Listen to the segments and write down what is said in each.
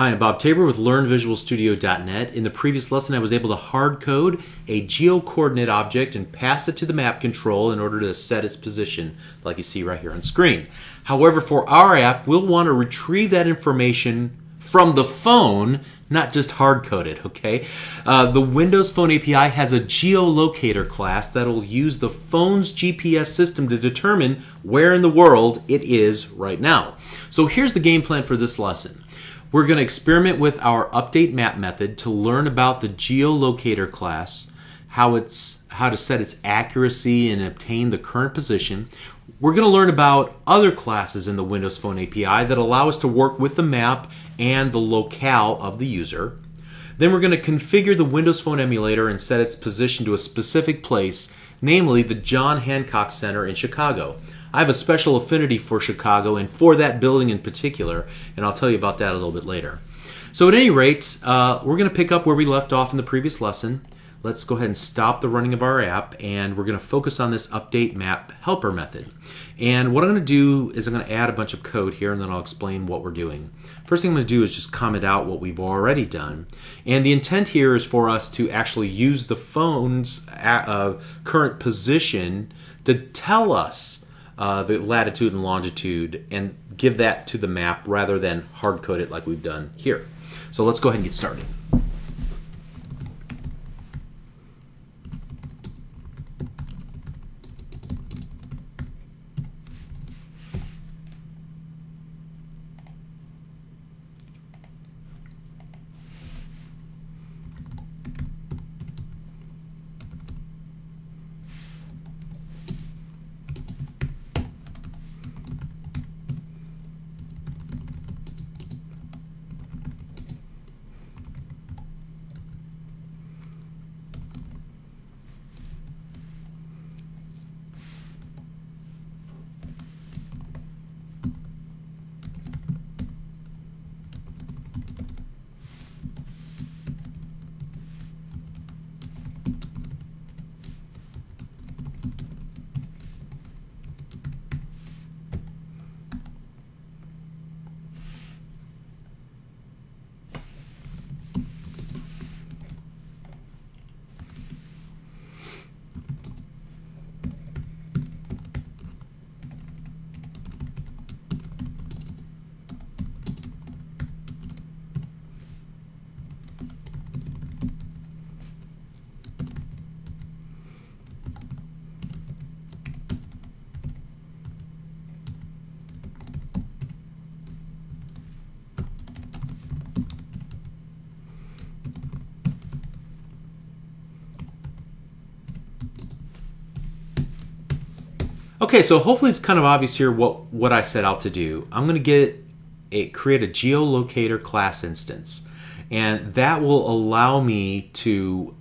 Hi, I'm Bob Tabor with LearnVisualStudio.net. In the previous lesson, I was able to hard code a geo-coordinate object and pass it to the map control in order to set its position, like you see right here on screen. However, for our app, we'll want to retrieve that information from the phone, not just hard code it, okay? The Windows Phone API has a geolocator class that will use the phone's GPS system to determine where in the world it is right now. So here's the game plan for this lesson. We're going to experiment with our update map method to learn about the geolocator class, how to set its accuracy and obtain the current position. We're going to learn about other classes in the Windows Phone API that allow us to work with the map and the locale of the user. Then we're going to configure the Windows Phone emulator and set its position to a specific place, namely the John Hancock Center in Chicago. I have a special affinity for Chicago and for that building in particular, and I'll tell you about that a little bit later. So at any rate, we're going to pick up where we left off in the previous lesson. Let's go ahead and stop the running of our app, and we're going to focus on this update map helper method. And what I'm going to do is I'm going to add a bunch of code here, and then I'll explain what we're doing. First thing I'm going to do is just comment out what we've already done. And the intent here is for us to actually use the phone's current position to tell us the latitude and longitude and give that to the map rather than hard code it like we've done here. So let's go ahead and get started. Okay, so hopefully it's kind of obvious here what I set out to do. I'm going to create a geolocator class instance, and that will allow me to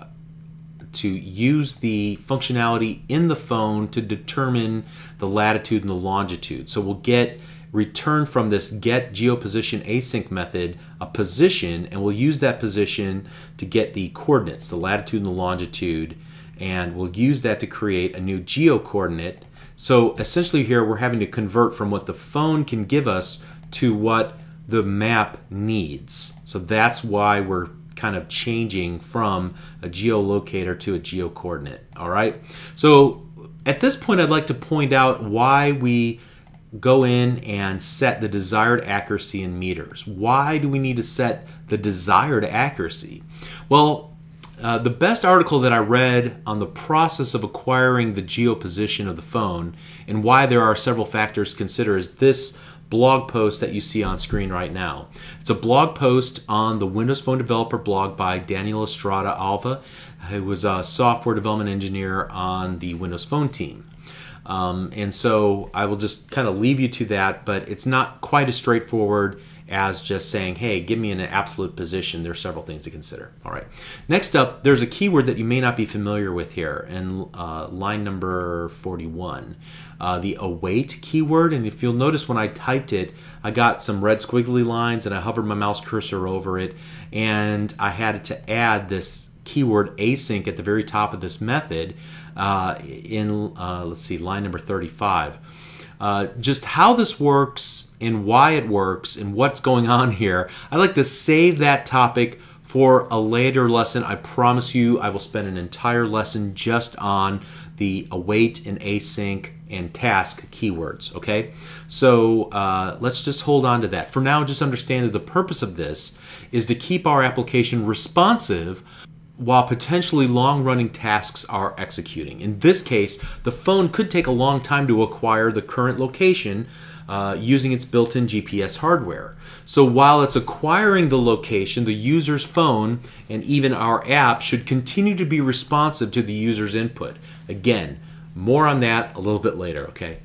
use the functionality in the phone to determine the latitude and the longitude. So we'll return from this get geoposition async method a position, and we'll use that position to get the coordinates, the latitude and the longitude, and we'll use that to create a new geocoordinate. So essentially here we're having to convert from what the phone can give us to what the map needs. So that's why we're kind of changing from a geolocator to a geocoordinate. All right. So at this point I'd like to point out why we go in and set the desired accuracy in meters. Why do we need to set the desired accuracy? Well, the best article that I read on the process of acquiring the geoposition of the phone and why there are several factors to consider is this blog post that you see on screen right now. It's a blog post on the Windows Phone Developer blog by Daniel Estrada Alva, who was a software development engineer on the Windows Phone team. And so I will just kind of leave you to that, but it's not quite as straightforward as just saying, hey, give me an absolute position. There are several things to consider. All right. Next up, there's a keyword that you may not be familiar with here in line number 41, the await keyword. And if you'll notice when I typed it, I got some red squiggly lines and I hovered my mouse cursor over it, and I had to add this keyword async at the very top of this method in, let's see, line number 35. just how this works and why it works and what's going on here, I'd like to save that topic for a later lesson. I promise you I will spend an entire lesson just on the await and async and task keywords, okay? So let's just hold on to that. For now, just understand that the purpose of this is to keep our application responsive while potentially long-running tasks are executing. In this case, the phone could take a long time to acquire the current location using its built-in GPS hardware. So while it's acquiring the location, the user's phone and even our app should continue to be responsive to the user's input. Again, more on that a little bit later, okay?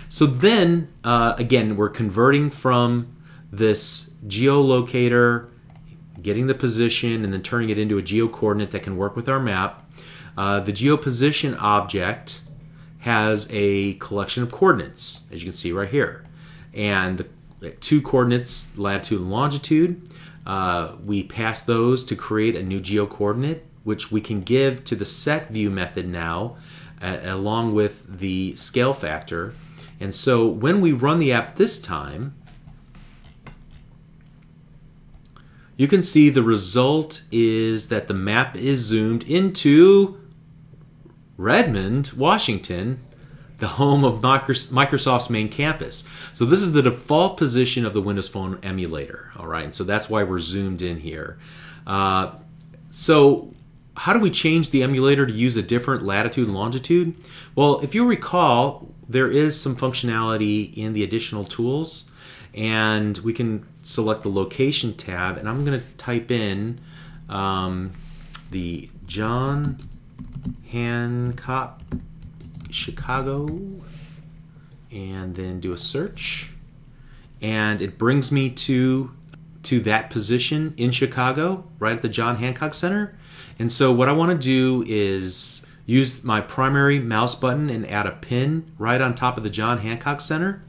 So then, again, we're converting from this geolocator, getting the position, and then turning it into a geocoordinate that can work with our map. The geoposition object has a collection of coordinates, as you can see right here. And the 2 coordinates, latitude and longitude, we pass those to create a new geocoordinate, which we can give to the set view method now, along with the scale factor. And so when we run the app this time, you can see the result is that the map is zoomed into Redmond, Washington, the home of Microsoft's main campus. So this is the default position of the Windows Phone emulator, all right? So that's why we're zoomed in here. So how do we change the emulator to use a different latitude and longitude? Well, if you recall, there is some functionality in the additional tools, and we can select the location tab, and I'm going to type in the John Hancock Chicago and then do a search, and it brings me to that position in Chicago right at the John Hancock Center. And so what I want to do is use my primary mouse button and add a pin right on top of the John Hancock Center.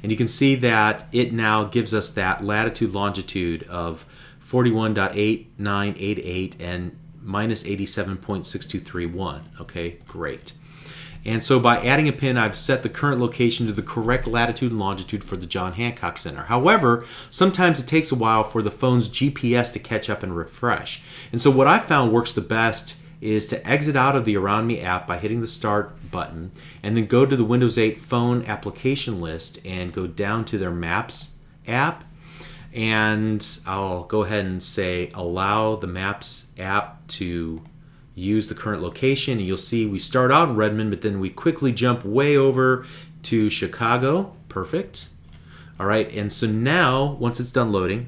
And you can see that it now gives us that latitude longitude of 41.8988 and minus 87.6231. Okay, great. And so by adding a pin, I've set the current location to the correct latitude and longitude for the John Hancock Center. However, sometimes it takes a while for the phone's GPS to catch up and refresh. And so what I found works the best is to exit out of the Around Me app by hitting the Start button, and then go to the Windows 8 phone application list and go down to their Maps app. And I'll go ahead and say allow the Maps app to use the current location, and you'll see we start out in Redmond, but then we quickly jump way over to Chicago. Perfect. All right, and so now once it's done loading,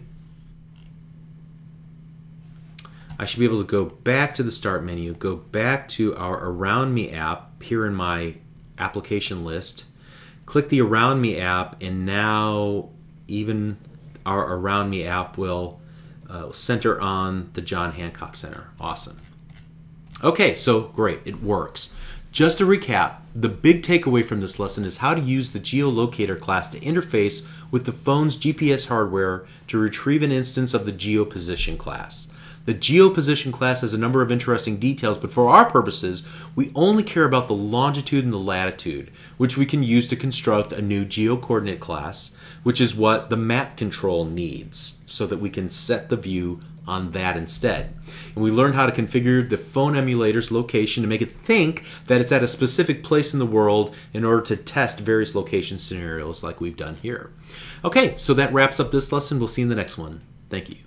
I should be able to go back to the Start menu, go back to our Around Me app here in my application list, click the Around Me app, and now even our Around Me app will center on the John Hancock Center. Awesome. Okay, so great, it works. Just to recap, the big takeaway from this lesson is how to use the geolocator class to interface with the phone's GPS hardware to retrieve an instance of the geoposition class. The geoposition class has a number of interesting details, but for our purposes, we only care about the longitude and the latitude, which we can use to construct a new geocoordinate class, which is what the map control needs, so that we can set the view on that instead. And we learned how to configure the phone emulator's location to make it think that it's at a specific place in the world in order to test various location scenarios like we've done here. Okay, so that wraps up this lesson. We'll see you in the next one. Thank you.